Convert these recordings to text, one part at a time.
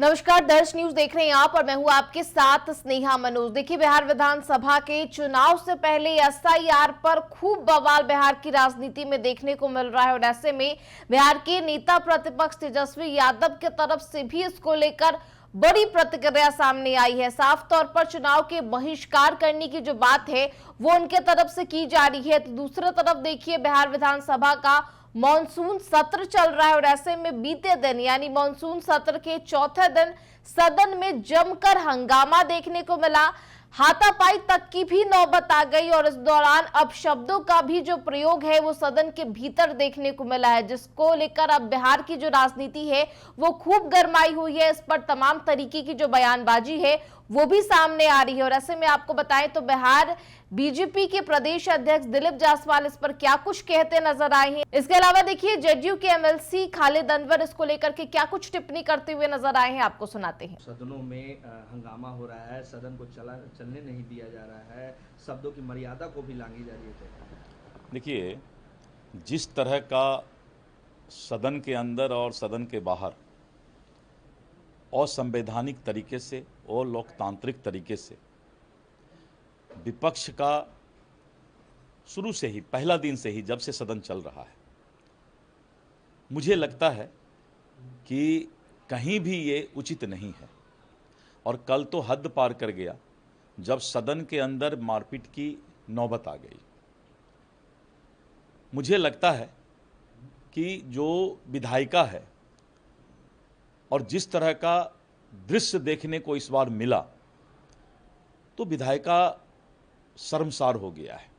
नमस्कार, दर्श न्यूज देख रहे हैं आप और मैं हूं आपके साथ स्नेहा मनोज। देखिए, बिहार विधानसभा के चुनाव से पहले एसआईआर पर खूब बवाल बिहार की राजनीति में देखने को मिल रहा है और ऐसे में बिहार के नेता प्रतिपक्ष तेजस्वी यादव की तरफ से भी इसको लेकर बड़ी प्रतिक्रिया सामने आई है। साफ तौर पर चुनाव के बहिष्कार करने की जो बात है वो उनके तरफ से की जा रही है। तो दूसरी तरफ देखिए, बिहार विधानसभा का मॉनसून सत्र चल रहा है और ऐसे में बीते दिन यानी मॉनसून सत्र के चौथे दिन सदन में जमकर हंगामा देखने को मिला। हाथापाई तक की भी नौबत आ गई और इस दौरान अब शब्दों का भी जो प्रयोग है वो सदन के भीतर देखने को मिला है, जिसको लेकर अब बिहार की जो राजनीति है वो खूब गरमाई हुई है। इस पर तमाम तरीके की जो बयानबाजी है वो भी सामने आ रही है और ऐसे में आपको बताएं तो बिहार बीजेपी के प्रदेश अध्यक्ष दिलीप जायसवाल इस पर क्या कुछ कहते नजर आए हैं। इसके अलावा देखिए, जेडीयू के एमएलसी खालिद अनवर इसको लेकर के क्या कुछ टिप्पणी करते हुए नजर आए हैं, आपको सुनाते हैं। सदनों में हंगामा हो रहा है, सदन को चलने नहीं दिया जा रहा है, शब्दों की मर्यादा को भी लांघी जा रही है। देखिए, जिस तरह का सदन के अंदर और सदन के बाहर असंवैधानिक तरीके से और लोकतांत्रिक तरीके से विपक्ष का शुरू से ही, पहला दिन से ही, जब से सदन चल रहा है, मुझे लगता है कि कहीं भी ये उचित नहीं है और कल तो हद पार कर गया जब सदन के अंदर मारपीट की नौबत आ गई। मुझे लगता है कि जो विधायिका है और जिस तरह का दृश्य देखने को इस बार मिला तो विधायिका शर्मसार हो गया है।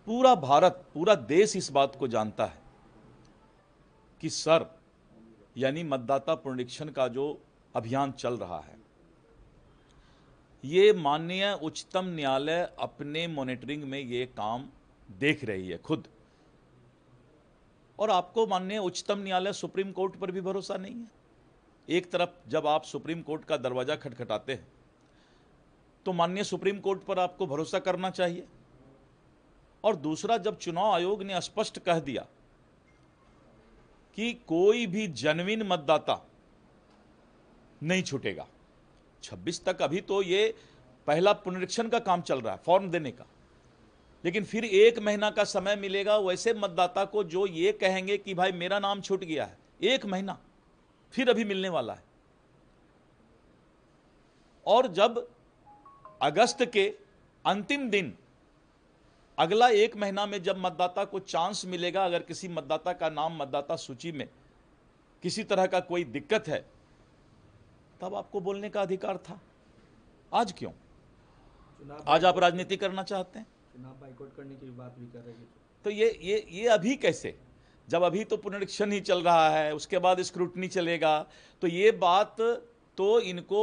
पूरा भारत, पूरा देश इस बात को जानता है कि सर यानी मतदाता पुनरीक्षण का जो अभियान चल रहा है, ये माननीय उच्चतम न्यायालय अपने मॉनिटरिंग में ये काम देख रही है खुद। और आपको माननीय उच्चतम न्यायालय सुप्रीम कोर्ट पर भी भरोसा नहीं है। एक तरफ जब आप सुप्रीम कोर्ट का दरवाजा खटखटाते हैं तो माननीय सुप्रीम कोर्ट पर आपको भरोसा करना चाहिए, और दूसरा जब चुनाव आयोग ने स्पष्ट कह दिया कि कोई भी जेन्युइन मतदाता नहीं छूटेगा 26 तक, अभी तो ये पहला पुनरीक्षण का काम चल रहा है, फॉर्म देने का, लेकिन फिर 1 महीना का समय मिलेगा वैसे मतदाता को जो ये कहेंगे कि भाई मेरा नाम छूट गया है। 1 महीना फिर अभी मिलने वाला है। और जब अगस्त के अंतिम दिन अगला 1 महीना में जब मतदाता को चांस मिलेगा, अगर किसी मतदाता का नाम मतदाता सूची में किसी तरह का कोई दिक्कत है, तब आपको बोलने का अधिकार था। आज क्यों? आज आप राजनीति करना चाहते हैं, चुनाव बाइकआउट करने की बात भी कर रहे हैं। तो ये अभी कैसे, जब अभी तो पुनरीक्षण ही चल रहा है, उसके बाद स्क्रूटनी चलेगा, तो ये बात तो इनको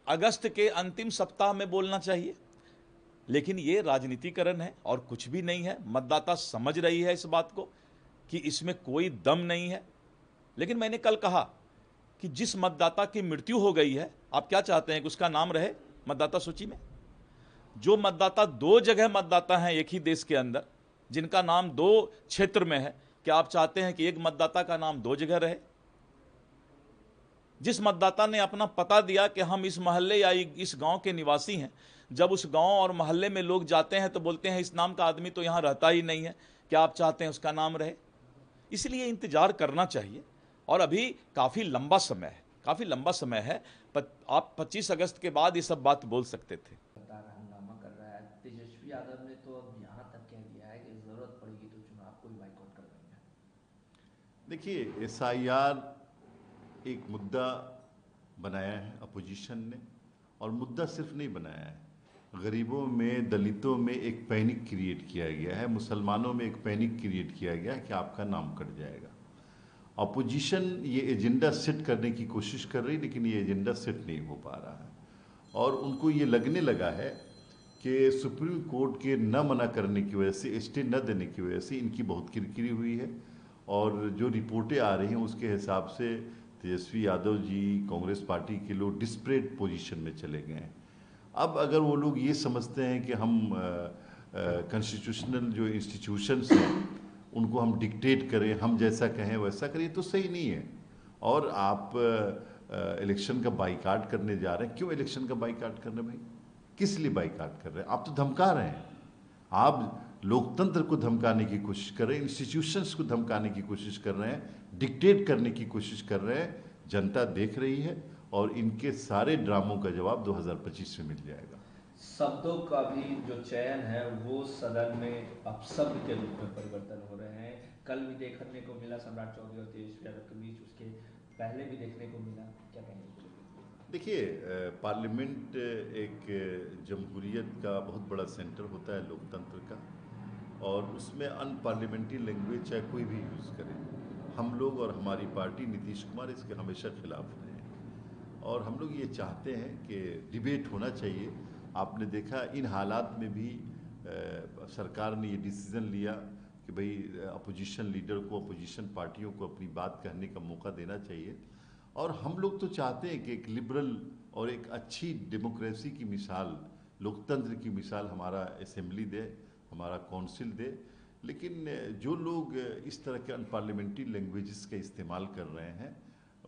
अगस्त के अंतिम सप्ताह में बोलना चाहिए। लेकिन ये राजनीतिकरण है और कुछ भी नहीं है। मतदाता समझ रही है इस बात को कि इसमें कोई दम नहीं है। लेकिन मैंने कल कहा कि जिस मतदाता की मृत्यु हो गई है, आप क्या चाहते हैं कि उसका नाम रहे मतदाता सूची में? जो मतदाता 2 जगह मतदाता हैं एक ही देश के अंदर, जिनका नाम 2 क्षेत्र में है, क्या आप चाहते हैं कि एक मतदाता का नाम 2 जगह रहे? जिस मतदाता ने अपना पता दिया कि हम इस मोहल्ले या इस गांव के निवासी हैं, जब उस गांव और मोहल्ले में लोग जाते हैं तो बोलते हैं इस नाम का आदमी तो यहां रहता ही नहीं है, क्या आप चाहते हैं उसका नाम रहे? इसलिए इंतजार करना चाहिए और अभी काफ़ी लंबा समय है। आप 25 अगस्त के बाद ये सब बात बोल सकते थे। हंगामा कर रहा है तेजस्वी यादव ने तो अब यहाँ तक कह दिया है कि जरूरत पड़ेगी तो चुनाव को भी बाइकआउट कर देंगे। देखिए, एसआईआर एक मुद्दा बनाया है अपोजिशन ने, और मुद्दा सिर्फ नहीं बनाया है, गरीबों में, दलितों में एक पैनिक क्रिएट किया गया है, मुसलमानों में एक पैनिक क्रिएट किया गया है कि आपका नाम कट जाएगा। अपोजिशन ये एजेंडा सेट करने की कोशिश कर रही, लेकिन ये एजेंडा सेट नहीं हो पा रहा है और उनको ये लगने लगा है कि सुप्रीम कोर्ट के न मना करने की वजह से, स्टे न देने की वजह से इनकी बहुत किरकिरी हुई है। और जो रिपोर्टें आ रही हैं उसके हिसाब से तेजस्वी यादव जी, कांग्रेस पार्टी के लोग डिस्परेट पोजीशन में चले गए हैं। अब अगर वो लोग ये समझते हैं कि हम कॉन्स्टिट्यूशनल जो इंस्टीट्यूशंस हैं उनको हम डिक्टेट करें, हम जैसा कहें वैसा करें, तो सही नहीं है। और आप इलेक्शन का बाइकाट करने जा रहे हैं। क्यों इलेक्शन का बाइकाट कर रहे हैं भाई? किस लिए बाइकाट कर रहे हैं? आप तो धमका रहे हैं, आप लोकतंत्र को धमकाने की कोशिश कर रहे हैं, इंस्टीट्यूशंस को धमकाने की कोशिश कर रहे हैं, डिक्टेट करने की कोशिश कर रहे हैं। जनता देख रही है और इनके सारे ड्रामों का जवाब 2025 में मिल जाएगा। शब्दों का भी जो चयन है वो सदन में अपशब्द के रूप में परिवर्तन हो रहे हैं। कल भी देखने को मिला सम्राट चौधरी और तेजस्वी यादव के बीच, उसके पहले भी देखने को मिला। क्या कहेंगे? देखिए, पार्लियामेंट एक जमहूरियत का बहुत बड़ा सेंटर होता है, लोकतंत्र का, और उसमें अनपार्लियामेंट्री लैंग्वेज चाहे कोई भी यूज़ करे, हम लोग और हमारी पार्टी नीतीश कुमार इसके हमेशा खिलाफ रहे हैं। और हम लोग ये चाहते हैं कि डिबेट होना चाहिए। आपने देखा इन हालात में भी सरकार ने ये डिसीज़न लिया कि भाई अपोजिशन लीडर को, अपोजिशन पार्टियों को अपनी बात कहने का मौका देना चाहिए। और हम लोग तो चाहते हैं कि एक लिबरल और एक अच्छी डेमोक्रेसी की मिसाल, लोकतंत्र की मिसाल हमारा असेंबली दे, हमारा काउंसिल दे। लेकिन जो लोग इस तरह के अनपार्लियामेंट्री लैंग्वेजेस का इस्तेमाल कर रहे हैं,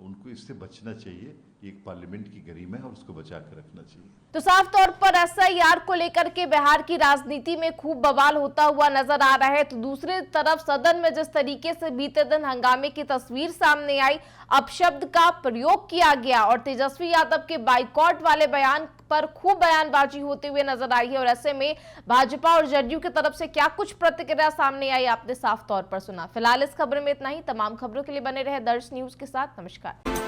उनको इससे बचना चाहिए। ये एक पार्लियामेंट की गरिमा है और उसको बचा कर रखना चाहिए। तो साफ तौर पर एसआईआर को लेकर के बिहार की राजनीति में खूब बवाल होता हुआ नजर आ रहा है। तो दूसरी तरफ सदन में जिस तरीके से बीते दिन हंगामे की तस्वीर सामने आई, अपशब्द का प्रयोग किया गया और तेजस्वी यादव के बाइकॉट वाले बयान पर खूब बयानबाजी होते हुए नजर आई है। और ऐसे में भाजपा और जदयू की तरफ से क्या कुछ प्रतिक्रिया सामने आई, आपने साफ तौर पर सुना। फिलहाल इस खबर में इतना ही। तमाम खबरों के लिए बने रहे दर्श न्यूज के साथ। नमस्कार।